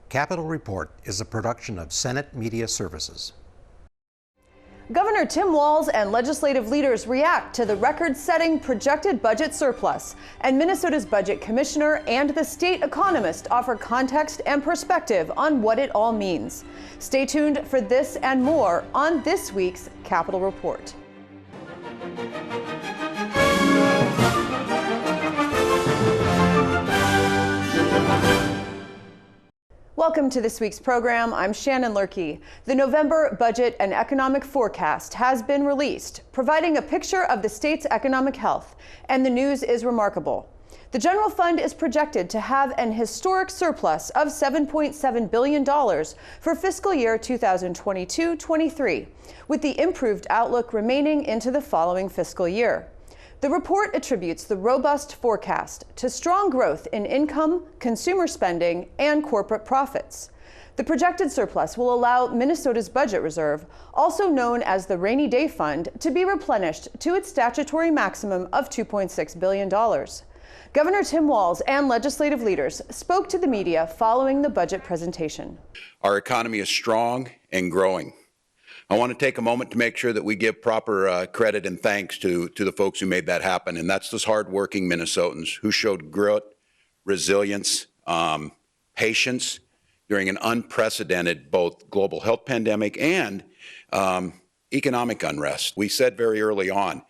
Capitol Report is a production of Senate Media Services. Governor Tim Walz and legislative leaders react to the record-setting projected budget surplus, and Minnesota's budget commissioner and the State Economist offer context and perspective on what it all means. Stay tuned for this and more on this week's Capitol Report. Welcome to this week's program. I'm Shannon Loehrke. The November budget and economic forecast has been released, providing a picture of the state's economic health, and the news is remarkable. The general fund is projected to have an historic surplus of $7.7 billion for fiscal year 2022-23, with the improved outlook remaining into the following fiscal year. The report attributes the robust forecast to strong growth in income, consumer spending, and corporate profits. The projected surplus will allow Minnesota's budget reserve, also known as the Rainy Day Fund, to be replenished to its statutory maximum of $2.6 billion. Governor Tim Walz and legislative leaders spoke to the media following the budget presentation. Our economy is strong and growing. I want to take a moment to make sure that we give proper credit and thanks to the folks who made that happen, and that's those hardworking Minnesotans who showed grit, resilience, patience during an unprecedented both global health pandemic and economic unrest. We said very early on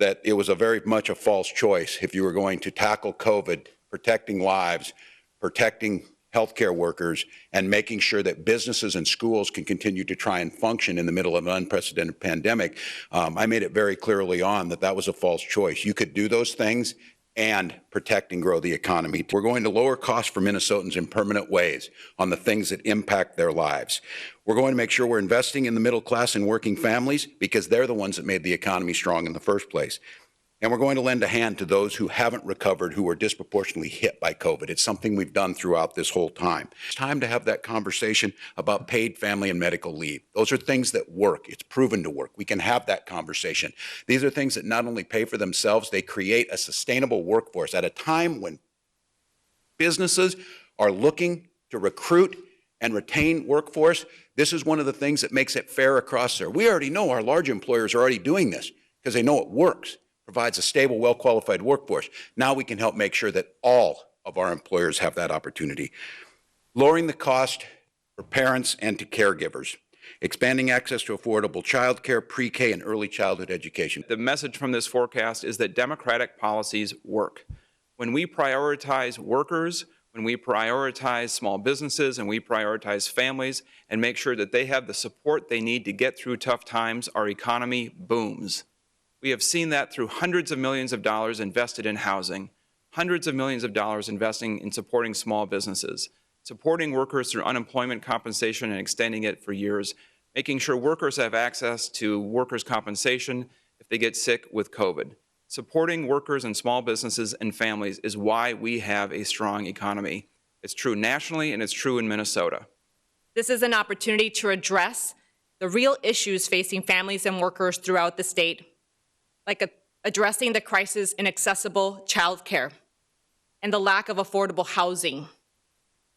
that it was very much a false choice if you were going to tackle COVID, protecting lives, protecting healthcare workers, and making sure that businesses and schools can continue to try and function in the middle of an unprecedented pandemic. I made it very clearly on that that was a false choice. You could do those things and protect and grow the economy. We're going to lower costs for Minnesotans in permanent ways on the things that impact their lives. We're going to make sure we're investing in the middle class and working families because they're the ones that made the economy strong in the first place. And we're going to lend a hand to those who haven't recovered, who were disproportionately hit by COVID. It's something we've done throughout this whole time. It's time to have that conversation about paid family and medical leave. Those are things that work. It's proven to work. We can have that conversation. These are things that not only pay for themselves, they create a sustainable workforce at a time when businesses are looking to recruit and retain workforce. This is one of the things that makes it fair across there. We already know our large employers are already doing this because they know it works. Provides a stable, well-qualified workforce. Now we can help make sure that all of our employers have that opportunity. Lowering the cost for parents and to caregivers. Expanding access to affordable childcare, pre-K, and early childhood education. The message from this forecast is that Democratic policies work. When we prioritize workers, when we prioritize small businesses, and we prioritize families and make sure that they have the support they need to get through tough times, our economy booms. We have seen that through hundreds of millions of dollars invested in housing, hundreds of millions of dollars investing in supporting small businesses, supporting workers through unemployment compensation and extending it for years, making sure workers have access to workers' compensation if they get sick with COVID. Supporting workers and small businesses and families is why we have a strong economy. It's true nationally and it's true in Minnesota. This is an opportunity to address the real issues facing families and workers throughout the state, like addressing the crisis in accessible childcare and the lack of affordable housing.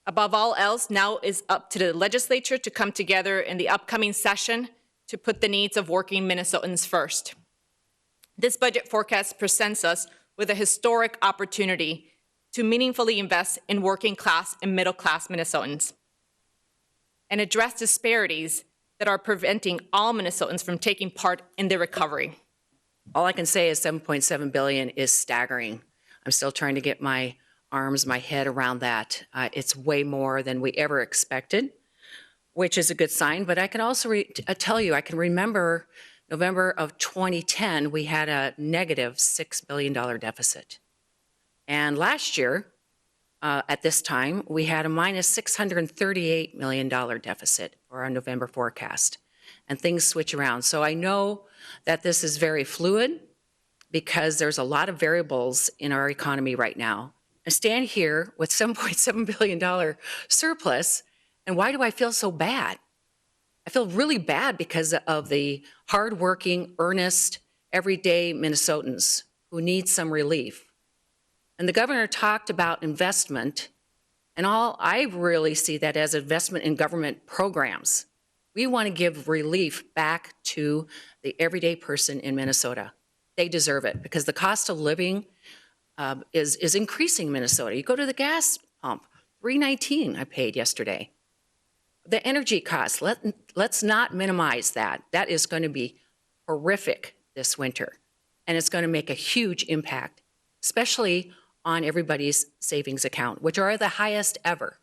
Above all else, now is up to the legislature to come together in the upcoming session to put the needs of working Minnesotans first. This budget forecast presents us with a historic opportunity to meaningfully invest in working class and middle class Minnesotans and address disparities that are preventing all Minnesotans from taking part in the recovery. All I can say is $7.7 billion is staggering. I'm still trying to get my head around that. It's way more than we ever expected, which is a good sign. But I can also tell you, I can remember November of 2010, we had a negative $6 billion deficit. And last year, at this time, we had a minus $638 million deficit for our November forecast. And things switch around. So I know that this is very fluid because there's a lot of variables in our economy right now. I stand here with $7.7 billion surplus, and why do I feel so bad? I feel really bad because of the hardworking, earnest, everyday Minnesotans who need some relief. And the governor talked about investment And I really see that as investment in government programs. We want to give relief back to the everyday person in Minnesota. They deserve it because the cost of living is increasing in Minnesota. You go to the gas pump, $3.19 I paid yesterday. The energy costs, let's not minimize that. That is going to be horrific this winter, and it's going to make a huge impact, especially on everybody's savings account, which are the highest ever,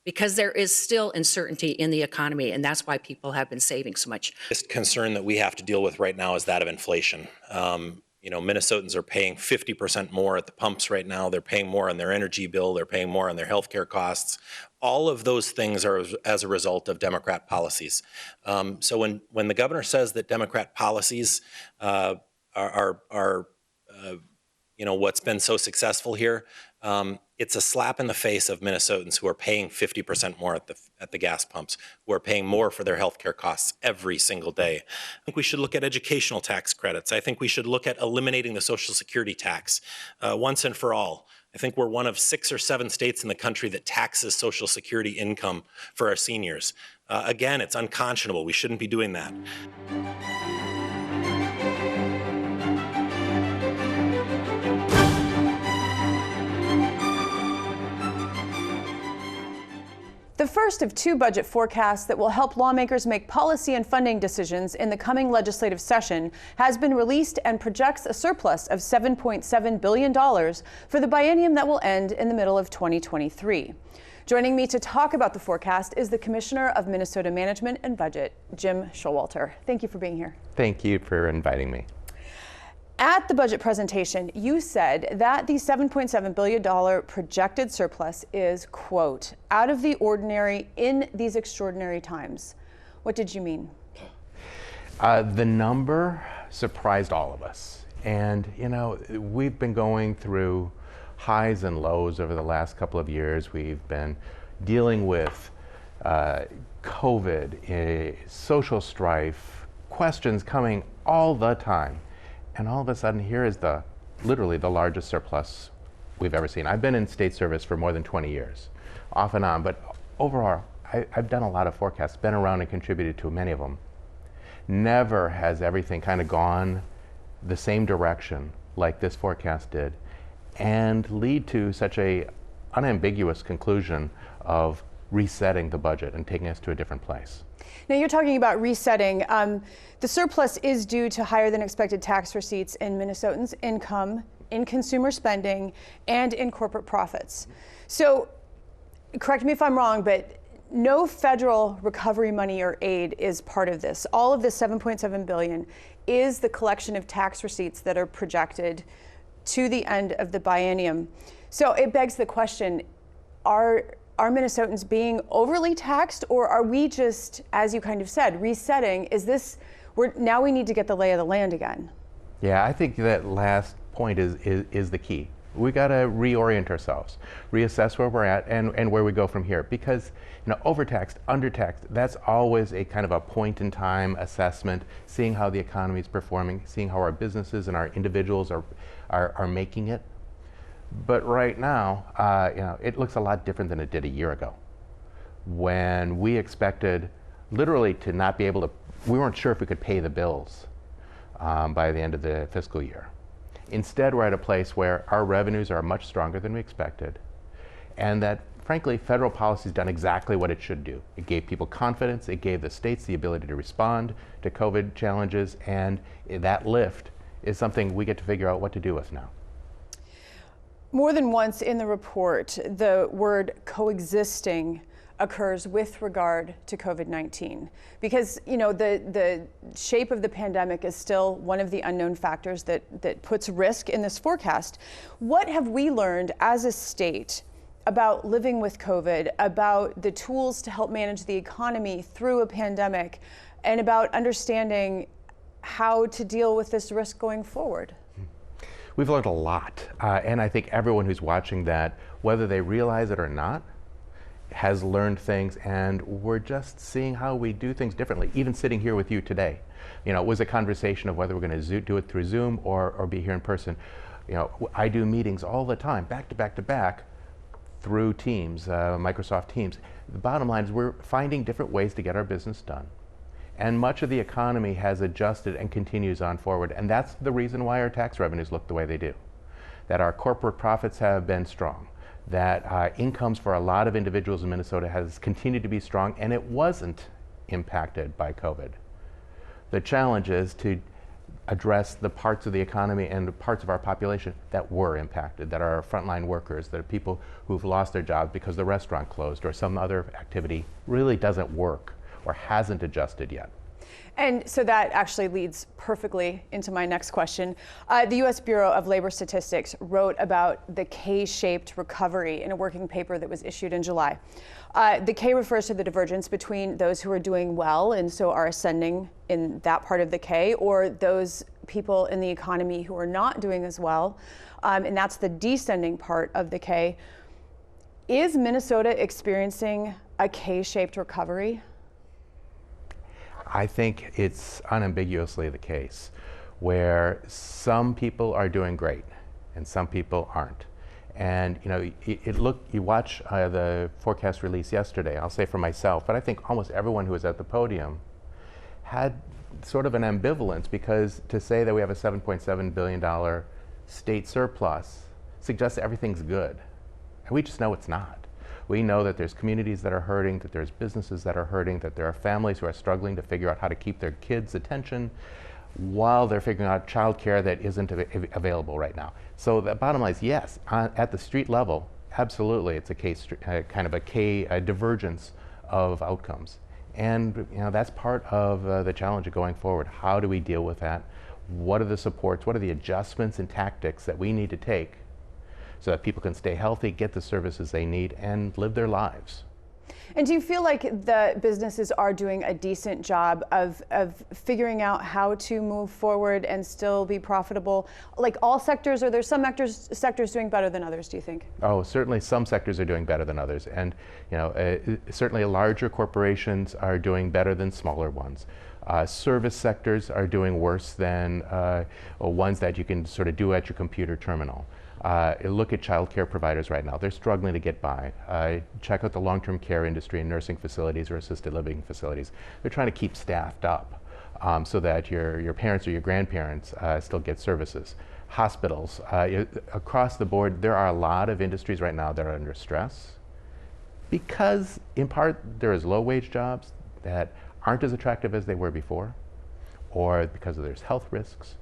because there is still uncertainty in the economy, and that's why people have been saving so much. This concern that we have to deal with right now is that of inflation. Minnesotans are paying 50% more at the pumps right now. They're paying more on their energy bill. They're paying more on their healthcare costs. All of those things are as a result of Democrat policies. So when the governor says that Democrat policies are what's been so successful here, it's a slap in the face of Minnesotans who are paying 50% more at the gas pumps, who are paying more for their healthcare costs every single day. I think we should look at educational tax credits. I think we should look at eliminating the Social Security tax once and for all. I think we're one of 6 or 7 states in the country that taxes Social Security income for our seniors. Again, it's unconscionable. We shouldn't be doing that. The first of 2 budget forecasts that will help lawmakers make policy and funding decisions in the coming legislative session has been released and projects a surplus of $7.7 billion for the biennium that will end in the middle of 2023. Joining me to talk about the forecast is the Commissioner of Minnesota Management and Budget, Jim Schowalter. Thank you for being here. Thank you for inviting me. At the budget presentation, you said that the $7.7 billion projected surplus is, quote, out of the ordinary in these extraordinary times. What did you mean? The number surprised all of us. And, we've been going through highs and lows over the last couple of years. We've been dealing with COVID, social strife, questions coming all the time. And all of a sudden, here is literally the largest surplus we've ever seen. I've been in state service for more than 20 years, off and on, but overall, I've done a lot of forecasts, been around and contributed to many of them. Never has everything kind of gone the same direction like this forecast did, and lead to such a unambiguous conclusion of resetting the budget and taking us to a different place. Now you're talking about resetting. The surplus is due to higher than expected tax receipts in Minnesotans' income, in consumer spending, and in corporate profits. So, correct me if I'm wrong, but no federal recovery money or aid is part of this. All of this $7.7 billion is the collection of tax receipts that are projected to the end of the biennium. So it begs the question, are Minnesotans being overly taxed, or are we just, as you kind of said, resetting? Now we need to get the lay of the land again? Yeah, I think that last point is the key. We got to reorient ourselves, reassess where we're at and where we go from here. Because, overtaxed, undertaxed, that's always a kind of a point in time assessment, seeing how the economy is performing, seeing how our businesses and our individuals are making it. But right now, it looks a lot different than it did a year ago, when we expected literally to not be able to, we weren't sure if we could pay the bills by the end of the fiscal year. Instead, we're at a place where our revenues are much stronger than we expected, and that, frankly, federal policy has done exactly what it should do. It gave people confidence, it gave the states the ability to respond to COVID challenges, and that lift is something we get to figure out what to do with now. More than once in the report, the word coexisting occurs with regard to COVID-19, because the shape of the pandemic is still one of the unknown factors that puts risk in this forecast. What have we learned as a state about living with COVID, about the tools to help manage the economy through a pandemic, and about understanding how to deal with this risk going forward? We've learned a lot, and I think everyone who's watching that, whether they realize it or not, has learned things, and we're just seeing how we do things differently. Even sitting here with you today, it was a conversation of whether we're going to do it through Zoom or be here in person. I do meetings all the time, back to back to back, through Teams, Microsoft Teams. The bottom line is we're finding different ways to get our business done. And much of the economy has adjusted and continues on forward. And that's the reason why our tax revenues look the way they do. That our corporate profits have been strong. That incomes for a lot of individuals in Minnesota has continued to be strong, and it wasn't impacted by COVID. The challenge is to address the parts of the economy and the parts of our population that were impacted, that are frontline workers, that are people who've lost their jobs because the restaurant closed or some other activity really doesn't work or hasn't adjusted yet. And so that actually leads perfectly into my next question. The U.S. Bureau of Labor Statistics wrote about the K-shaped recovery in a working paper that was issued in July. The K refers to the divergence between those who are doing well and so are ascending in that part of the K, or those people in the economy who are not doing as well, and that's the descending part of the K. Is Minnesota experiencing a K-shaped recovery? I think it's unambiguously the case where some people are doing great and some people aren't. And you know, you watch the forecast release yesterday, I'll say for myself, but I think almost everyone who was at the podium had sort of an ambivalence, because to say that we have a $7.7 billion state surplus suggests that everything's good. And we just know it's not. We know that there's communities that are hurting, that there's businesses that are hurting, that there are families who are struggling to figure out how to keep their kids' attention while they're figuring out childcare that isn't available right now. So the bottom line is, yes, at the street level, absolutely, it's a divergence of outcomes. And you know, that's part of the challenge of going forward. How do we deal with that? What are the supports? What are the adjustments and tactics that we need to take so that people can stay healthy, get the services they need, and live their lives? And do you feel like the businesses are doing a decent job of figuring out how to move forward and still be profitable? Like all sectors, or there's some sectors doing better than others, do you think? Oh, certainly some sectors are doing better than others. And you know, certainly larger corporations are doing better than smaller ones. Service sectors are doing worse than ones that you can sort of do at your computer terminal. Look at child care providers right now. They're struggling to get by. Check out the long-term care industry and nursing facilities or assisted living facilities. They're trying to keep staffed up so that your parents or your grandparents still get services. Hospitals, across the board, there are a lot of industries right now that are under stress because, in part, there is low-wage jobs that aren't as attractive as they were before, or because there's health risks.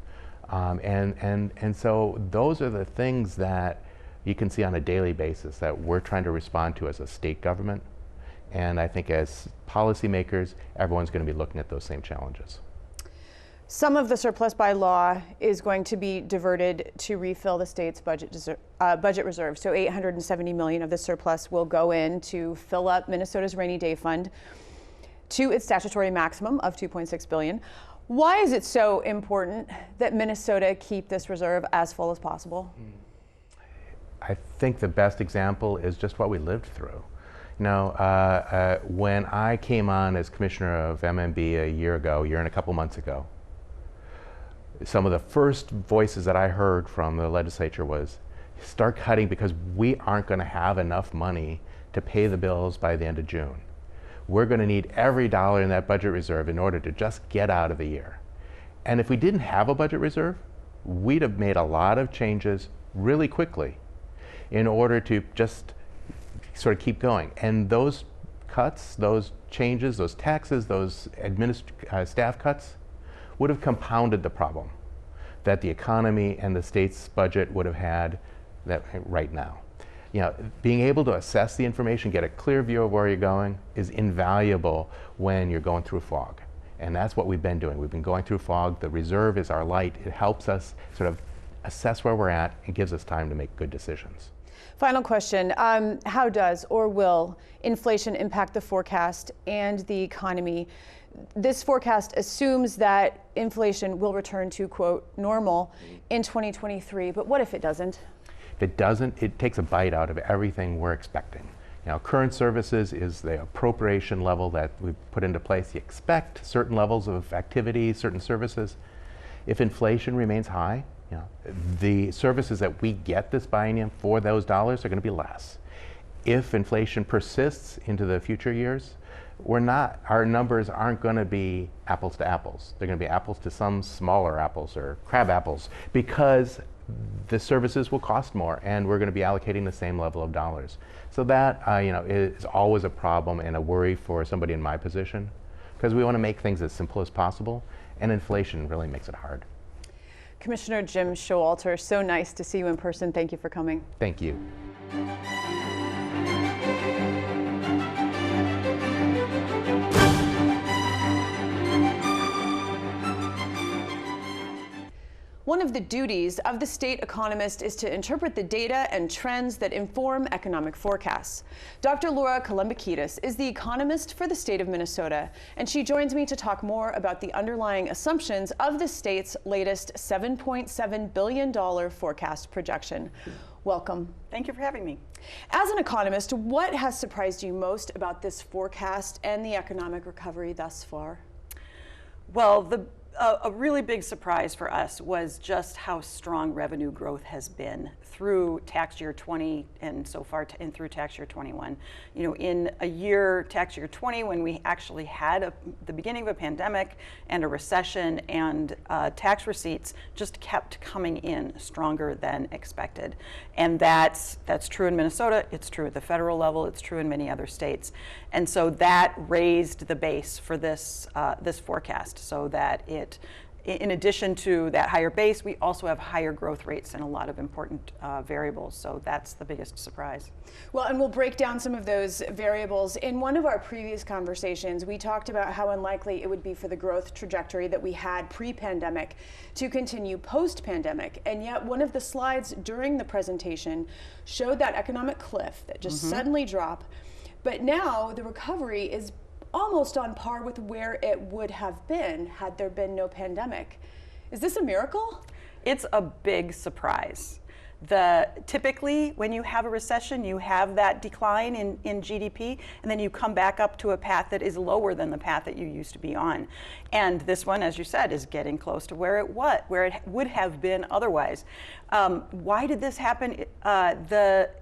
And so those are the things that you can see on a daily basis that we're trying to respond to as a state government. And I think as policymakers, everyone's going to be looking at those same challenges. Some of the surplus by law is going to be diverted to refill the state's budget reserve. So $870 million of the surplus will go in to fill up Minnesota's rainy day fund to its statutory maximum of $2.6 billion. Why is it so important that Minnesota keep this reserve as full as possible? I think the best example is just what we lived through. You know, when I came on as commissioner of MMB a year and a couple months ago, some of the first voices that I heard from the legislature was, start cutting because we aren't going to have enough money to pay the bills by the end of June. We're going to need every dollar in that budget reserve in order to just get out of the year. And if we didn't have a budget reserve, we'd have made a lot of changes really quickly in order to just sort of keep going. And those cuts, those changes, those taxes, those staff cuts would have compounded the problem that the economy and the state's budget would have had right now. You know, being able to assess the information, get a clear view of where you're going is invaluable when you're going through fog. And that's what we've been doing. We've been going through fog. The reserve is our light. It helps us sort of assess where we're at and gives us time to make good decisions. Final question. How does or will inflation impact the forecast and the economy? This forecast assumes that inflation will return to, quote, normal in 2023. But what if it doesn't? If it doesn't, it takes a bite out of everything we're expecting. You know, current services is the appropriation level that we've put into place. You expect certain levels of activity, certain services. If inflation remains high, you know, the services that we get this biennium for those dollars are going to be less. if inflation persists into the future years, our numbers aren't going to be apples to apples. They're going to be apples to some smaller apples or crab apples, because the services will cost more and we're going to be allocating the same level of dollars. So that is always a problem and a worry for somebody in my position, because we want to make things as simple as possible, and inflation really makes it hard. Commissioner Jim Schowalter, so nice to see you in person. Thank you for coming. Thank you. One of the duties of the State Economist is to interpret the data and trends that inform economic forecasts. Dr. Laura Kalambokidis is the economist for the state of Minnesota, and she joins me to talk more about the underlying assumptions of the state's latest $7.7 billion forecast projection. Welcome. Thank you for having me. As an economist, what has surprised you most about this forecast and the economic recovery thus far? Well, a really big surprise for us was just how strong revenue growth has been through tax year 20 and so far and through tax year 21. You know, in a year, tax year 20, when we actually had the beginning of a pandemic and a recession, and tax receipts just kept coming in stronger than expected. And that's true in Minnesota, it's true at the federal level, it's true in many other states. And so that raised the base for this forecast, so that in addition to that higher base, we also have higher growth rates in a lot of important variables. So that's the biggest surprise. Well, and we'll break down some of those variables. In one of our previous conversations, we talked about how unlikely it would be for the growth trajectory that we had pre-pandemic to continue post-pandemic. And yet one of the slides during the presentation showed that economic cliff that just suddenly dropped. But now the recovery is almost on par with where it would have been had there been no pandemic. Is this a miracle? It's a big surprise. Typically, when you have a recession, you have that decline in GDP, and then you come back up to a path that is lower than the path that you used to be on. And this one, as you said, is getting close to where it would have been otherwise. Why did this happen?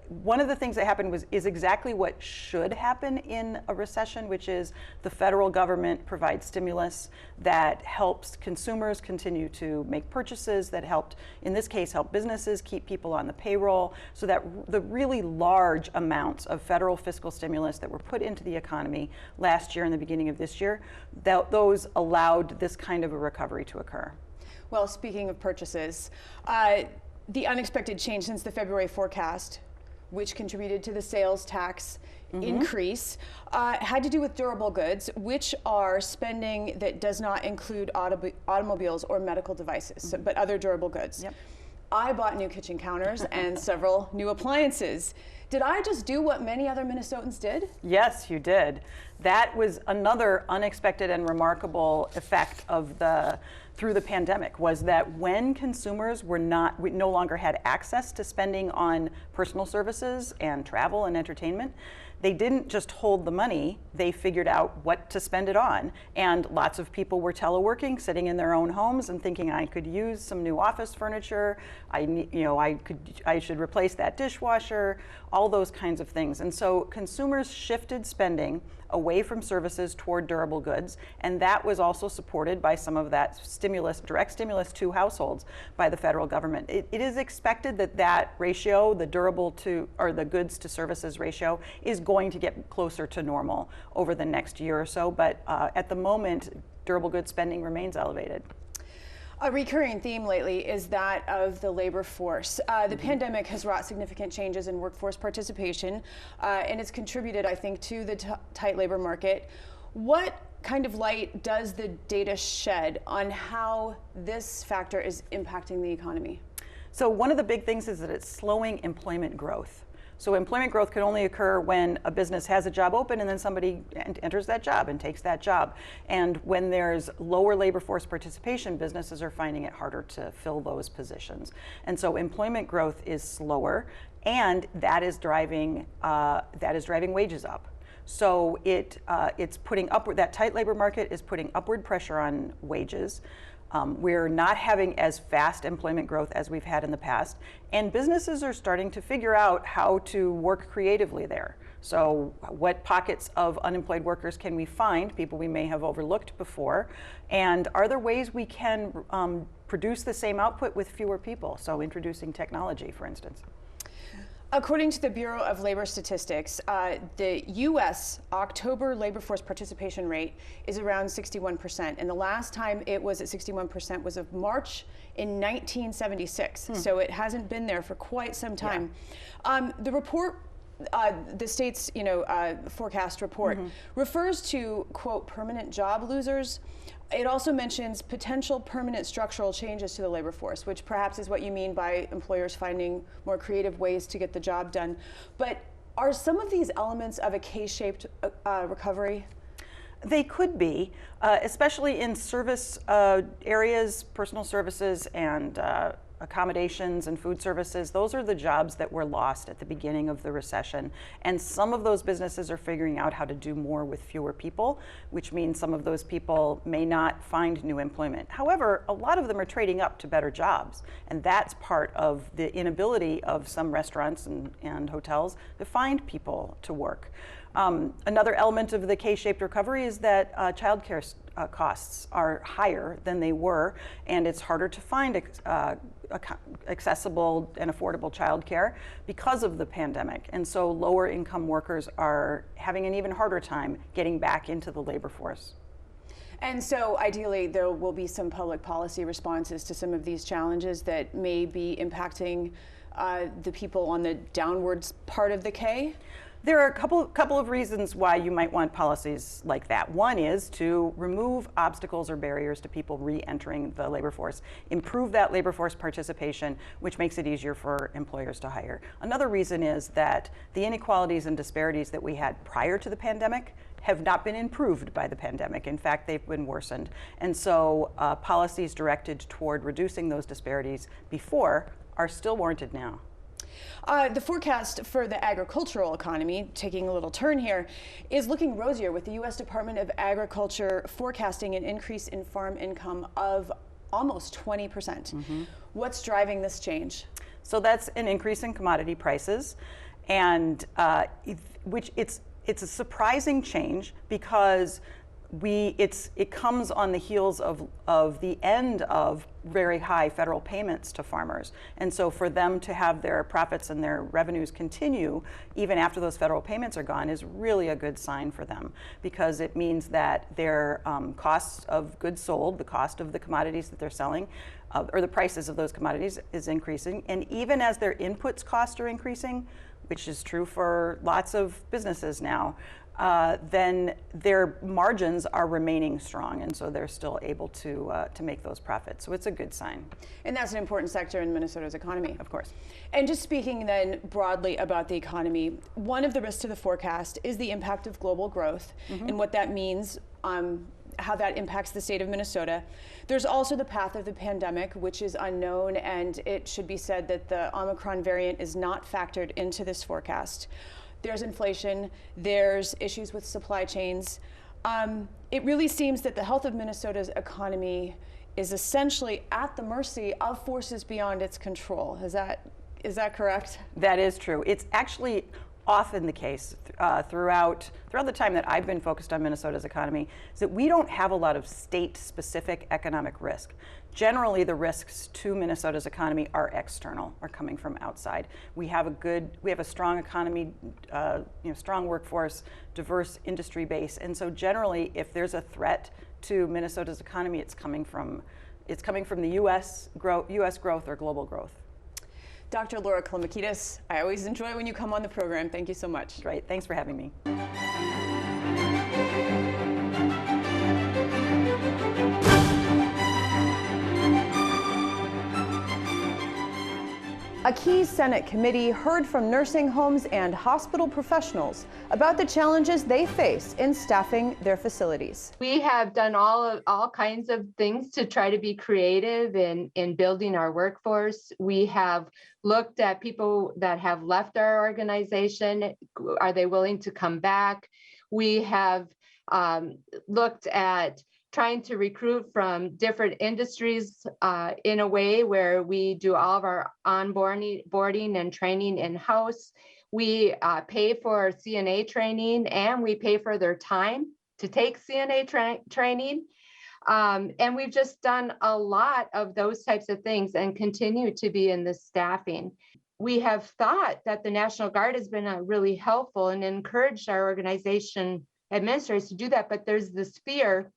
One of the things that happened is exactly what should happen in a recession, which is the federal government provides stimulus that helps consumers continue to make purchases, that helped, in this case, help businesses keep people on the payroll, so that the really large amounts of federal fiscal stimulus that were put into the economy last year and the beginning of this year, those allowed this kind of a recovery to occur. Well, speaking of purchases, the unexpected change since the February forecast, which contributed to the sales tax increase, had to do with durable goods, which are spending that does not include automobiles or medical devices, but other durable goods. Yep. I bought new kitchen counters and several new appliances. Did I just do what many other Minnesotans did? Yes, you did. That was another unexpected and remarkable effect of through the pandemic, was that when consumers no longer had access to spending on personal services and travel and entertainment, they didn't just hold the money, they figured out what to spend it on. And lots of people were teleworking, sitting in their own homes and thinking, I could use some new office furniture, I should replace that dishwasher, all those kinds of things. And so consumers shifted spending away from services toward durable goods, and that was also supported by some of that stimulus, direct stimulus to households by the federal government. It is expected that ratio, the goods to services ratio, is going to get closer to normal over the next year or so, but at the moment, durable goods spending remains elevated. A recurring theme lately is that of the labor force. The pandemic has wrought significant changes in workforce participation, and it's contributed, I think, to the tight labor market. What kind of light does the data shed on how this factor is impacting the economy? So one of the big things is that it's slowing employment growth. So employment growth can only occur when a business has a job open and then somebody enters that job and takes that job. And when there's lower labor force participation, businesses are finding it harder to fill those positions. And so employment growth is slower, and that is driving wages up. So it's putting upward, that tight labor market is putting upward pressure on wages. We're not having as fast employment growth as we've had in the past, and businesses are starting to figure out how to work creatively there. So what pockets of unemployed workers can we find, people we may have overlooked before, and are there ways we can produce the same output with fewer people? So introducing technology, for instance. According to the Bureau of Labor Statistics, the U.S. October labor force participation rate is around 61%. And the last time it was at 61% was of March in 1976. So it hasn't been there for quite some time. Yeah. The report, the state's forecast report, refers to, quote, permanent job losers. It also mentions potential permanent structural changes to the labor force, which perhaps is what you mean by employers finding more creative ways to get the job done. But are some of these elements of a K-shaped recovery? They could be, especially in service areas, personal services and accommodations and food services. Those are the jobs that were lost at the beginning of the recession. And some of those businesses are figuring out how to do more with fewer people, which means some of those people may not find new employment. However, a lot of them are trading up to better jobs. And that's part of the inability of some restaurants and hotels to find people to work. Another element of the K-shaped recovery is that childcare costs are higher than they were, and it's harder to find accessible and affordable childcare because of the pandemic. And so lower income workers are having an even harder time getting back into the labor force. And so ideally there will be some public policy responses to some of these challenges that may be impacting the people on the downwards part of the K? There are a couple of reasons why you might want policies like that. One is to remove obstacles or barriers to people re-entering the labor force, improve that labor force participation, which makes it easier for employers to hire. Another reason is that the inequalities and disparities that we had prior to the pandemic have not been improved by the pandemic. In fact, they've been worsened. And so policies directed toward reducing those disparities before are still warranted now. The forecast for the agricultural economy, taking a little turn here, is looking rosier, with the U.S. Department of Agriculture forecasting an increase in farm income of almost 20%. What's driving this change? So that's an increase in commodity prices, and it's a surprising change because it comes on the heels of the end of very high federal payments to farmers. And so for them to have their profits and their revenues continue even after those federal payments are gone is really a good sign for them, because it means that their costs of goods sold, the cost of the commodities that they're selling, or the prices of those commodities is increasing. And even as their inputs costs are increasing, which is true for lots of businesses now, then their margins are remaining strong, and so they're still able to make those profits. So it's a good sign. And that's an important sector in Minnesota's economy. Of course. And just speaking then broadly about the economy, one of the risks to the forecast is the impact of global growth and what that means, how that impacts the state of Minnesota. There's also the path of the pandemic, which is unknown, and it should be said that the Omicron variant is not factored into this forecast. There's inflation, there's issues with supply chains. It really seems that the health of Minnesota's economy is essentially at the mercy of forces beyond its control. Is that correct? That is true. It's actually often the case throughout the time that I've been focused on Minnesota's economy, is that we don't have a lot of state-specific economic risk. Generally, the risks to Minnesota's economy are external, are coming from outside. We have a strong economy, strong workforce, diverse industry base, and so generally, if there's a threat to Minnesota's economy, it's coming from the U.S. growth or global growth. Dr. Laura Kalambokidis, I always enjoy when you come on the program. Thank you so much. Great. Thanks for having me. A key Senate committee heard from nursing homes and hospital professionals about the challenges they face in staffing their facilities. We have done all kinds of things to try to be creative in building our workforce. We have looked at people that have left our organization. Are they willing to come back? We have looked at trying to recruit from different industries in a way where we do all of our onboarding and training in-house. We pay for CNA training, and we pay for their time to take CNA training. And we've just done a lot of those types of things and continue to be in the staffing. We have thought that the National Guard has been really helpful and encouraged our organization administrators to do that, but there's this fear,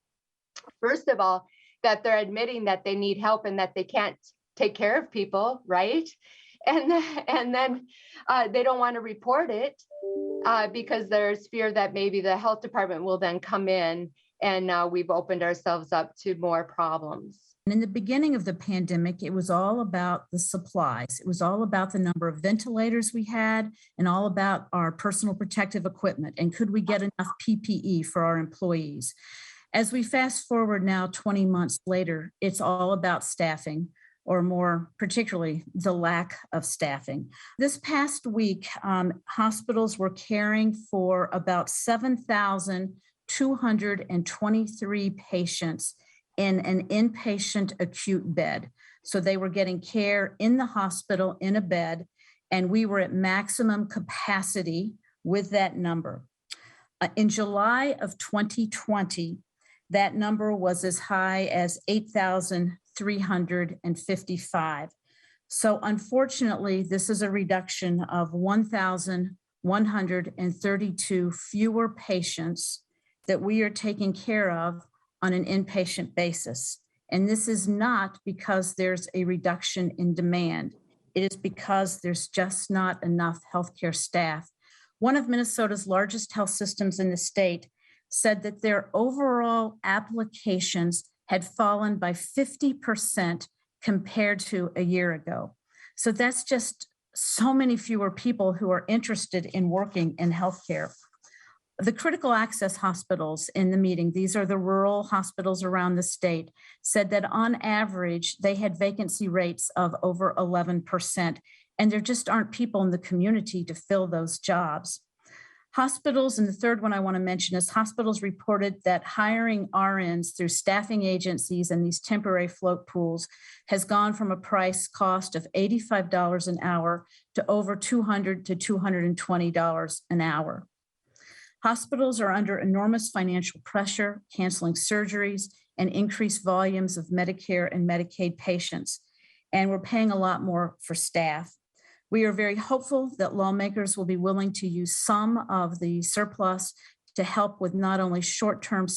first of all, that they're admitting that they need help and that they can't take care of people, right? And then they don't want to report it because there's fear that maybe the health department will then come in, and now we've opened ourselves up to more problems. In the beginning of the pandemic, it was all about the supplies. It was all about the number of ventilators we had and all about our personal protective equipment. And could we get enough PPE for our employees? As we fast forward now 20 months later, it's all about staffing, or more particularly the lack of staffing. This past week, hospitals were caring for about 7,223 patients in an inpatient acute bed. So they were getting care in the hospital in a bed, and we were at maximum capacity with that number. In July of 2020, that number was as high as 8,355. So unfortunately, this is a reduction of 1,132 fewer patients that we are taking care of on an inpatient basis. And this is not because there's a reduction in demand. It is because there's just not enough healthcare staff. One of Minnesota's largest health systems in the state said that their overall applications had fallen by 50% compared to a year ago. So that's just so many fewer people who are interested in working in healthcare. The critical access hospitals in the meeting, these are the rural hospitals around the state, said that on average, they had vacancy rates of over 11%, and there just aren't people in the community to fill those jobs. Hospitals, and the third one I want to mention is hospitals reported that hiring RNs through staffing agencies and these temporary float pools has gone from a price cost of $85 an hour to over $200 to $220 an hour. Hospitals are under enormous financial pressure, canceling surgeries and increased volumes of Medicare and Medicaid patients, and we're paying a lot more for staff. We are very hopeful that lawmakers will be willing to use some of the surplus to help with not only short-term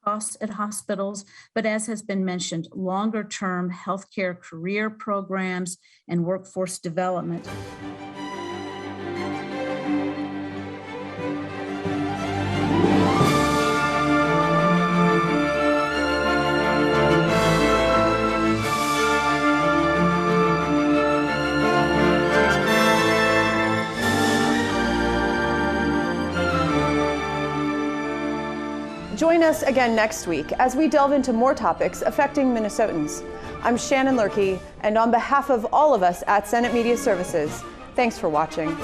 costs at hospitals, but as has been mentioned, longer-term healthcare career programs and workforce development. Join us again next week as we delve into more topics affecting Minnesotans. I'm Shannon Loehrke, and on behalf of all of us at Senate Media Services, thanks for watching.